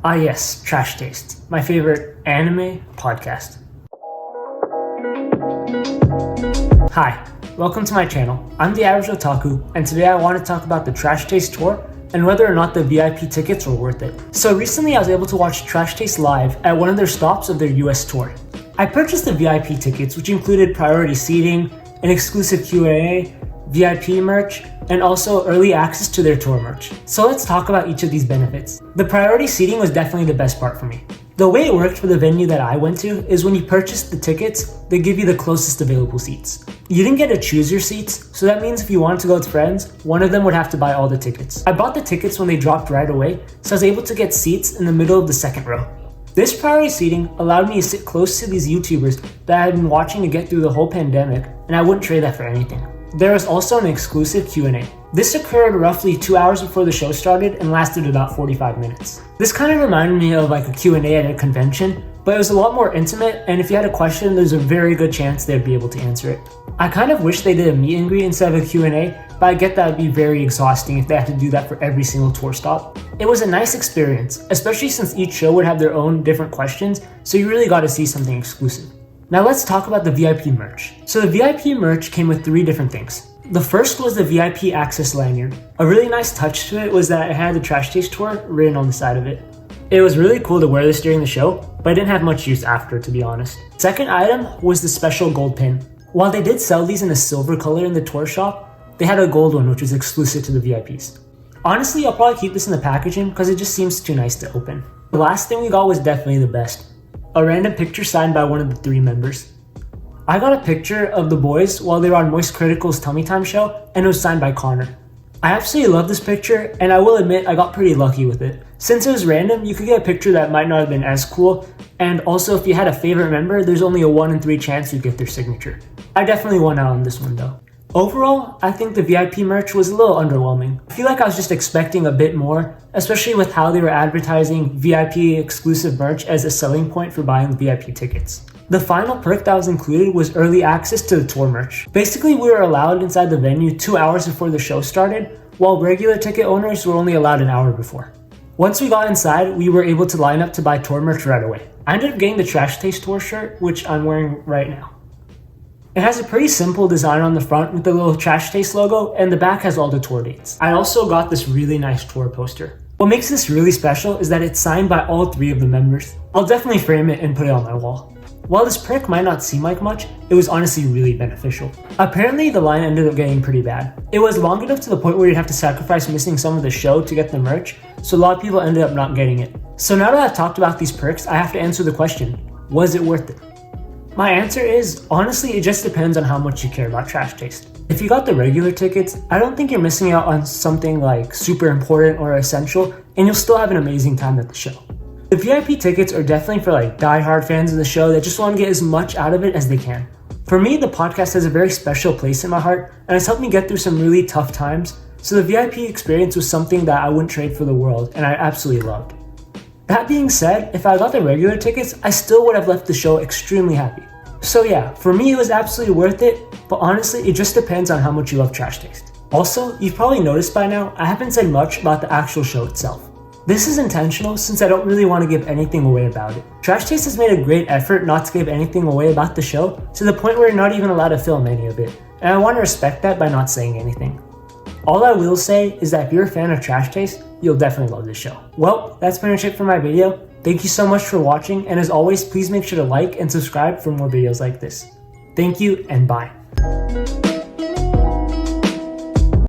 Ah yes, Trash Taste, my favorite anime podcast. Hi, welcome to my channel. I'm the Average Otaku, and today I want to talk about the Trash Taste tour and whether or not the VIP tickets were worth it. So recently I was able to watch Trash Taste live at one of their stops of their US tour. I purchased the VIP tickets, which included priority seating, an exclusive Q&A, VIP merch, and also early access to their tour merch. So let's talk about each of these benefits. The priority seating was definitely the best part for me. The way it worked for the venue that I went to is when you purchase the tickets, they give you the closest available seats. You didn't get to choose your seats, so that means if you wanted to go with friends, one of them would have to buy all the tickets. I bought the tickets when they dropped right away, so I was able to get seats in the middle of the second row. This priority seating allowed me to sit close to these YouTubers that I had been watching to get through the whole pandemic, and I wouldn't trade that for anything. There was also an exclusive Q&A. This occurred roughly 2 hours before the show started and lasted about 45 minutes. This kind of reminded me of like a Q&A at a convention, but it was a lot more intimate, and if you had a question, there's a very good chance they'd be able to answer it. I kind of wish they did a meet and greet instead of a Q&A, but I get that would be very exhausting if they had to do that for every single tour stop. It was a nice experience, especially since each show would have their own different questions, so you really got to see something exclusive. Now let's talk about the VIP merch. So the VIP merch came with 3 different things. The first was the VIP access lanyard. A really nice touch to it was that it had the Trash Taste tour written on the side of it. It was really cool to wear this during the show, but I didn't have much use after, to be honest. Second item was the special gold pin. While they did sell these in a silver color in the tour shop, they had a gold one which was exclusive to the VIPs. Honestly, I'll probably keep this in the packaging because it just seems too nice to open. The last thing we got was definitely the best. A random picture signed by one of the 3 members. I got a picture of the boys while they were on Moist Critical's Tummy Time show, and it was signed by Connor. I absolutely love this picture, and I will admit I got pretty lucky with it. Since it was random, you could get a picture that might not have been as cool, and also if you had a favorite member, there's only a 1 in 3 chance you'd get their signature. I definitely won out on this one though. Overall, I think the VIP merch was a little underwhelming. I feel like I was just expecting a bit more, especially with how they were advertising VIP exclusive merch as a selling point for buying the VIP tickets. The final perk that was included was early access to the tour merch. Basically, we were allowed inside the venue 2 hours before the show started, while regular ticket owners were only allowed an hour before. Once we got inside, we were able to line up to buy tour merch right away. I ended up getting the Trash Taste tour shirt, which I'm wearing right now. It has a pretty simple design on the front with the little Trash Taste logo, and the back has all the tour dates. I also got this really nice tour poster. What makes this really special is that it's signed by all 3 of the members. I'll definitely frame it and put it on my wall. While this perk might not seem like much, it was honestly really beneficial. Apparently, the line ended up getting pretty bad. It was long enough to the point where you'd have to sacrifice missing some of the show to get the merch, so a lot of people ended up not getting it. So now that I've talked about these perks, I have to answer the question, was it worth it? My answer is, honestly, it just depends on how much you care about Trash Taste. If you got the regular tickets, I don't think you're missing out on something like super important or essential, and you'll still have an amazing time at the show. The VIP tickets are definitely for like die-hard fans of the show that just want to get as much out of it as they can. For me, the podcast has a very special place in my heart, and it's helped me get through some really tough times, so the VIP experience was something that I wouldn't trade for the world, and I absolutely loved. That being said, if I got the regular tickets, I still would have left the show extremely happy. So yeah, for me it was absolutely worth it, but honestly it just depends on how much you love Trash Taste. Also, you've probably noticed by now, I haven't said much about the actual show itself. This is intentional since I don't really want to give anything away about it. Trash Taste has made a great effort not to give anything away about the show, to the point where you're not even allowed to film any of it, and I want to respect that by not saying anything. All I will say is that if you're a fan of Trash Taste, you'll definitely love this show. Well, that's pretty much it for my video. Thank you so much for watching, and as always, please make sure to like and subscribe for more videos like this. Thank you, and bye.